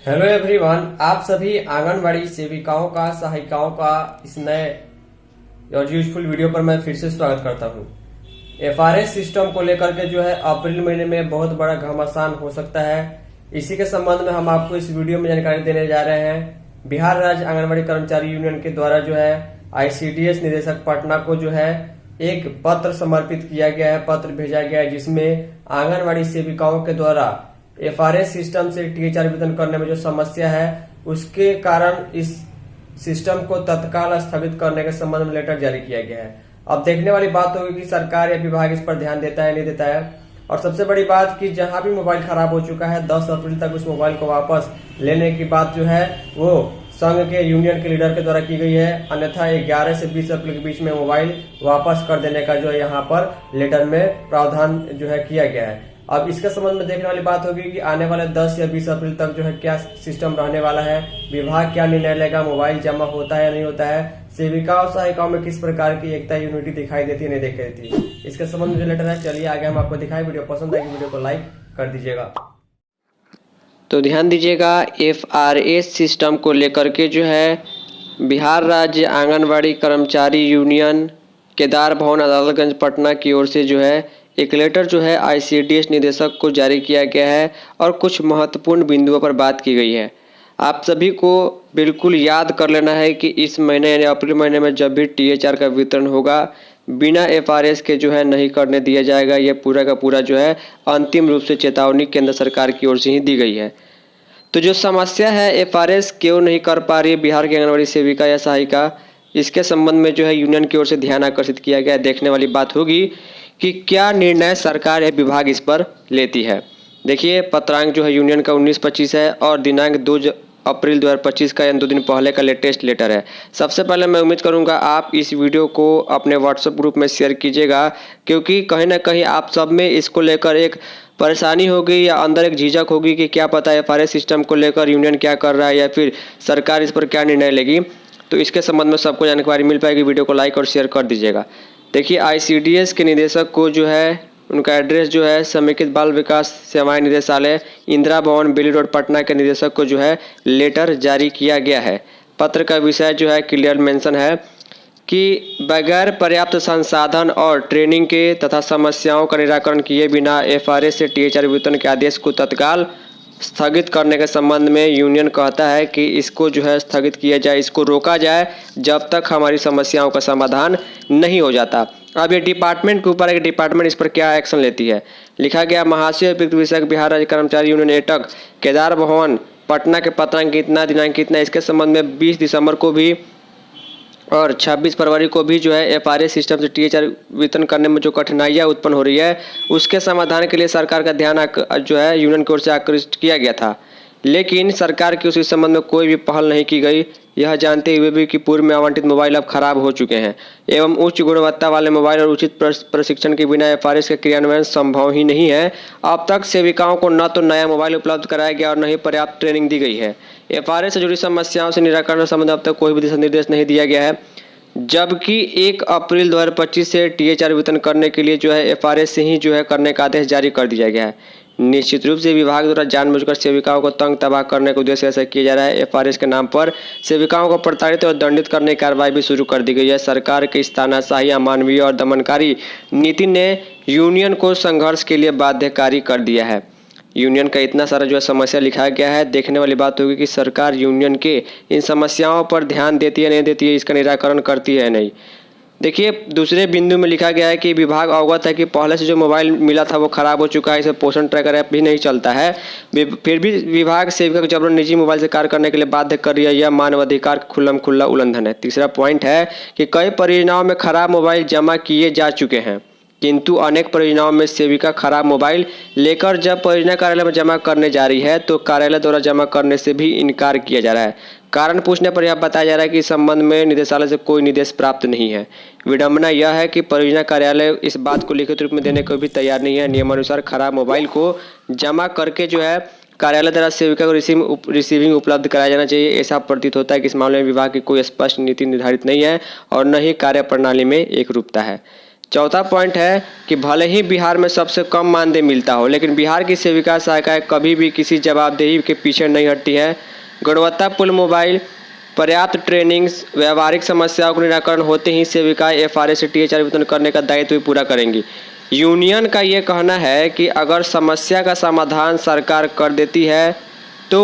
Hello everyone, आप सभी आंगनबाड़ी सेविकाओं का सहायिकाओं का इस नए और यूजफुल वीडियो पर मैं फिर से स्वागत करता हूं। एफआरएस सिस्टम को लेकर के जो है अप्रैल महीने में बहुत बड़ा घमासान हो सकता है। इसी के संबंध में हम आपको इस वीडियो में जानकारी देने जा रहे हैं। बिहार राज्य आंगनबाड़ी कर्मचारी यूनियन के द्वारा जो है आईसीडीएस निदेशक पटना को जो है एक पत्र समर्पित किया गया है, पत्र भेजा गया है, जिसमें आंगनबाड़ी सेविकाओं के द्वारा एफआरएस सिस्टम से टीएचआर वितरण करने में जो समस्या है उसके कारण इस सिस्टम को तत्काल स्थगित करने के संबंध में लेटर जारी किया गया है। अब देखने वाली बात होगी कि सरकार या विभाग इस पर ध्यान देता है नहीं देता है। और सबसे बड़ी बात कि जहां भी मोबाइल खराब हो चुका है 10 अप्रैल तक उस मोबाइल को वापस लेने की बात जो है वो संघ के यूनियन के लीडर के द्वारा की गई है। अन्यथा 11 से 20 अप्रैल के बीच में मोबाइल वापस कर देने का जो है यहाँ पर लेटर में प्रावधान जो है किया गया है। अब इसके संबंध में देखने वाली बात होगी कि आने वाले 10 या 20 अप्रैल तक जो है क्या सिस्टम रहने वाला है, विभाग क्या निर्णय लेगा, मोबाइल जमा होता है या नहीं होता है, सेविका और सहायिकाओं में किस प्रकार की एकता यूनिटी दिखाई देती है नहीं दिखाई देती। इसके संबंध में जो लेटर है चलिए आगे हम आपको दिखाएं। वीडियो पसंद आएगी वीडियो को लाइक कर दीजिएगा। तो ध्यान दीजिएगा, एफआरएस सिस्टम को लेकर के जो है बिहार राज्य आंगनबाड़ी कर्मचारी यूनियन केदार भवन अदालतगंज पटना की ओर से जो है एक लेटर जो है आईसीडीएस निदेशक को जारी किया गया है और कुछ महत्वपूर्ण बिंदुओं पर बात की गई है। आप सभी को बिल्कुल याद कर लेना है कि इस महीने यानी अप्रैल महीने में जब भी टीएचआर का वितरण होगा बिना एफआरएस के जो है नहीं करने दिया जाएगा। यह पूरा का पूरा जो है अंतिम रूप से चेतावनी केंद्र सरकार की ओर से ही दी गई है। तो जो समस्या है एफआरएस क्यों नहीं कर पा रही है बिहार की आंगनबाड़ी सेविका या सहायिका, इसके संबंध में जो है यूनियन की ओर से ध्यान आकर्षित किया गया। देखने वाली बात होगी कि क्या निर्णय सरकार या विभाग इस पर लेती है। देखिए, पत्रांक जो है यूनियन का 19-25 है और दिनांक 2 अप्रैल 2025 का यानी 2 दिन पहले का लेटेस्ट लेटर है। सबसे पहले मैं उम्मीद करूंगा आप इस वीडियो को अपने व्हाट्सएप ग्रुप में शेयर कीजिएगा, क्योंकि कहीं ना कहीं आप सब में इसको लेकर एक परेशानी होगी या अंदर एक झिझक होगी कि क्या पता एफआरएस सिस्टम को लेकर यूनियन क्या कर रहा है या फिर सरकार इस पर क्या निर्णय लेगी। तो इसके संबंध में सबको जानकारी मिल पाएगी। वीडियो को लाइक और शेयर कर दीजिएगा। देखिए, आईसीडीएस के निदेशक को जो है उनका एड्रेस जो है समेकित बाल विकास सेवाएं निदेशालय इंदिरा भवन बेली रोड पटना के निदेशक को जो है लेटर जारी किया गया है। पत्र का विषय जो है क्लियर मेंशन है कि बगैर पर्याप्त संसाधन और ट्रेनिंग के तथा समस्याओं का निराकरण किए बिना एफआरएस से टीएचआर वितरण के आदेश को तत्काल स्थगित करने के संबंध में यूनियन कहता है कि इसको जो है स्थगित किया जाए, इसको रोका जाए जब तक हमारी समस्याओं का समाधान नहीं हो जाता। अब ये डिपार्टमेंट के ऊपर है कि डिपार्टमेंट इस पर क्या एक्शन लेती है। लिखा गया, महाशय उपयुक्त विषय बिहार राज्य कर्मचारी यूनियन एटक केदार भवन पटना के पत्रांक कितना दिनांक कितना इसके संबंध में 20 दिसंबर को भी और 26 फरवरी को भी जो है एफआरएस सिस्टम से टीएचआर वितरण करने में जो कठिनाइयाँ उत्पन्न हो रही है उसके समाधान के लिए सरकार का ध्यान जो है यूनियन की ओर से आकर्षित किया गया था। लेकिन सरकार की उस संबंध में कोई भी पहल नहीं की गई, यह जानते हुए भी कि पूर्व में आवंटित मोबाइल अब खराब हो चुके हैं एवं उच्च गुणवत्ता वाले मोबाइल और उचित प्रशिक्षण के बिना एफआरएस का क्रियान्वयन संभव ही नहीं है। अब तक सेविकाओं को न तो नया मोबाइल उपलब्ध कराया गया और न ही पर्याप्त ट्रेनिंग दी गई है। एफआरएस से जुड़ी समस्याओं से निराकरण संबंध अब तक कोई भी दिशा निर्देश नहीं दिया गया है, जबकि 1 अप्रैल 2025 से टीएचआर वितरण करने के लिए जो है एफआरएस से ही जो है करने का आदेश जारी कर दिया गया है। निश्चित रूप से विभाग द्वारा जानबूझकर सेविकाओं को तंग तबाह करने के उद्देश्य से ऐसा किया जा रहा है। एफआरएस के नाम पर सेविकाओं को प्रताड़ित और दंडित करने की कार्रवाई भी शुरू कर दी गई है। सरकार के इस तानाशाही, अमानवीय और दमनकारी नीति ने यूनियन को संघर्ष के लिए बाध्यकारी कर दिया है। यूनियन का इतना सारा जो है समस्या लिखा गया है। देखने वाली बात होगी कि सरकार यूनियन के इन समस्याओं पर ध्यान देती है नहीं देती है, इसका निराकरण करती है नहीं। देखिए, दूसरे बिंदु में लिखा गया है कि विभाग अवगत है कि पहले से जो मोबाइल मिला था वो खराब हो चुका है, इसे पोषण ट्रैकर ऐप भी नहीं चलता है, फिर भी विभाग सेविका को जबरन निजी मोबाइल से कार्य करने के लिए बाध्य कर रही है। यह मानवाधिकार खुल्लम-खुल्ला उल्लंघन है। तीसरा पॉइंट है कि कई परियोजनाओं में खराब मोबाइल जमा किए जा चुके हैं, किंतु अनेक परियोजनाओं में सेविका खराब मोबाइल लेकर जब परियोजना कार्यालय में जमा करने जा रही है तो कार्यालय द्वारा जमा करने से भी इनकार किया जा रहा है। कारण पूछने पर यह बताया जा रहा है कि इस संबंध में निदेशालय से कोई निर्देश प्राप्त नहीं है। विडंबना यह है कि परियोजना कार्यालय इस बात को लिखित रूप में देने को भी तैयार नहीं है। नियमानुसार खराब मोबाइल को जमा करके जो है कार्यालय द्वारा सेविका को रिसीविंग उपलब्ध कराया जाना चाहिए। ऐसा प्रतीत होता है कि इस मामले में विभाग की कोई स्पष्ट नीति निर्धारित नहीं है और न ही कार्य प्रणाली में एकरूपता है। चौथा पॉइंट है कि भले ही बिहार में सबसे कम मानदेय मिलता हो, लेकिन बिहार की सेविका सहायिकाएं कभी भी किसी जवाबदेही के पीछे नहीं हटती है। गुणवत्तापूर्ण मोबाइल, पर्याप्त ट्रेनिंग, व्यवहारिक समस्याओं का निराकरण होते ही सेविकाएं एफआरए से टीएचआर वितरण करने का दायित्व भी पूरा करेंगी। यूनियन का ये कहना है कि अगर समस्या का समाधान सरकार कर देती है तो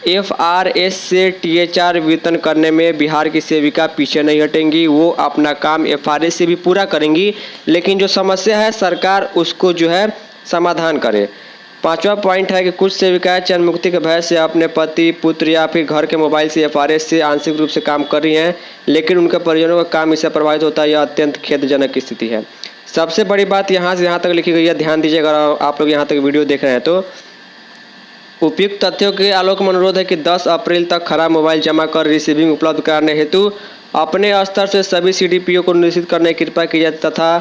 एफआरएस से टीएचआर वितरण करने में बिहार की सेविका पीछे नहीं हटेंगी। वो अपना काम एफआरएस से भी पूरा करेंगी, लेकिन जो समस्या है सरकार उसको जो है समाधान करे। पांचवा पॉइंट है कि कुछ सेविकाएं चयन मुक्ति के भय से अपने पति, पुत्र या फिर घर के मोबाइल से एफआरएस से आंशिक रूप से काम कर रही हैं, लेकिन उनके परिजनों का काम इससे प्रभावित होता है। यह अत्यंत खेदजनक स्थिति है। सबसे बड़ी बात यहाँ से यहाँ तक लिखी गई है, ध्यान दीजिए अगर आप लोग यहाँ तक वीडियो देख रहे हैं तो। उपयुक्त तथ्यों के आलोक में अनुरोध है कि 10 अप्रैल तक खराब मोबाइल जमा कर रिसीविंग उपलब्ध कराने हेतु अपने स्तर से सभी सीडीपीओ को निश्चित करने की कृपा की जाए तथा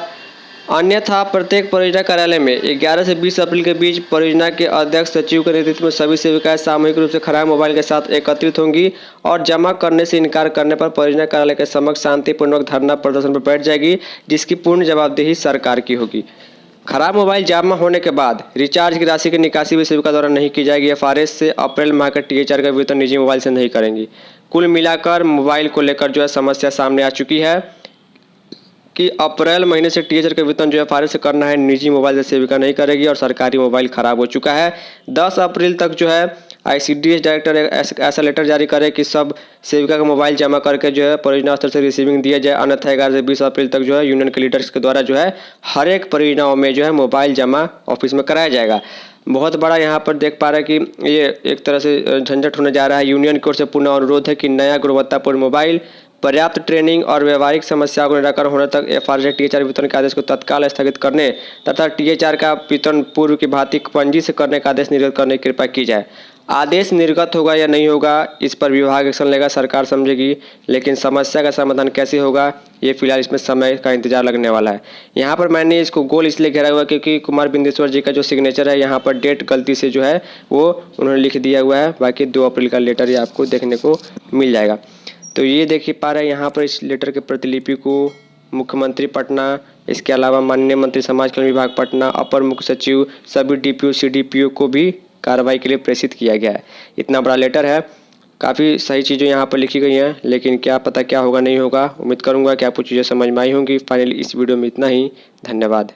अन्यथा प्रत्येक परियोजना कार्यालय में 11 से 20 अप्रैल के बीच परियोजना के अध्यक्ष सचिव के नेतृत्व में सभी सेविकाएं सामूहिक रूप से खराब मोबाइल के साथ एकत्रित होंगी और जमा करने से इनकार करने पर परियोजना कार्यालय के समक्ष शांतिपूर्वक धरना प्रदर्शन पर बैठ जाएगी, जिसकी पूर्ण जवाबदेही सरकार की होगी। खराब मोबाइल जमा होने के बाद रिचार्ज की राशि की निकासी भी सेविका द्वारा नहीं की जाएगी। एफआरएस से अप्रैल माह का टीएचआर का वितरण निजी मोबाइल से नहीं करेंगी। कुल मिलाकर मोबाइल को लेकर जो है समस्या सामने आ चुकी है कि अप्रैल महीने से टीएचआर का वितरण जो एफआरएस से करना है, निजी मोबाइल से सेविका नहीं करेगी और सरकारी मोबाइल खराब हो चुका है। 10 अप्रैल तक जो है आईसीडीएस डायरेक्टर ऐसा लेटर जारी करे कि सब सेविका का मोबाइल जमा करके जो है परियोजना स्तर से रिसीविंग दिया जाए, अन्यथा 11 से 20 अप्रैल तक जो है यूनियन के लीडर्स के द्वारा जो है हर एक परियोजनाओं में जो है मोबाइल जमा ऑफिस में कराया जाएगा। बहुत बड़ा यहाँ पर देख पा रहे हैं कि ये एक तरह से झंझट होने जा रहा है। यूनियन की ओर से पुनः अनुरोध है कि नया गुणवत्तापूर्ण मोबाइल, पर्याप्त ट्रेनिंग और व्यवहारिक समस्याओं का निराकरण होने तक एफआरएस टीएचआर वितरण के आदेश को तत्काल स्थगित करने तथा टीएचआर का वितरण पूर्व की भांति पंजी से करने का आदेश निर्गत करने की कृपा की जाए। आदेश निर्गत होगा या नहीं होगा इस पर विभाग एक्शन लेगा, सरकार समझेगी, लेकिन समस्या का समाधान कैसे होगा ये फिलहाल इसमें समय का इंतजार लगने वाला है। यहाँ पर मैंने इसको गोल इसलिए घेरा हुआ क्योंकि कुमार बिंदेश्वर जी का जो सिग्नेचर है यहाँ पर डेट गलती से जो है वो उन्होंने लिख दिया हुआ है। बाकी 2 अप्रैल का लेटर ये आपको देखने को मिल जाएगा। तो ये देखिए पा रहे हैं यहाँ पर इस लेटर के प्रतिलिपि को मुख्यमंत्री पटना, इसके अलावा माननीय मंत्री समाज कल्याण विभाग पटना, अपर मुख्य सचिव, सभी डीपीओ सीडीपीओ को भी कार्रवाई के लिए प्रेषित किया गया है। इतना बड़ा लेटर है, काफ़ी सही चीज़ें यहाँ पर लिखी गई हैं, लेकिन क्या पता क्या होगा नहीं होगा। उम्मीद करूँगा कि आपको चीज़ें समझ में आई होंगी। फाइनली इस वीडियो में इतना ही। धन्यवाद।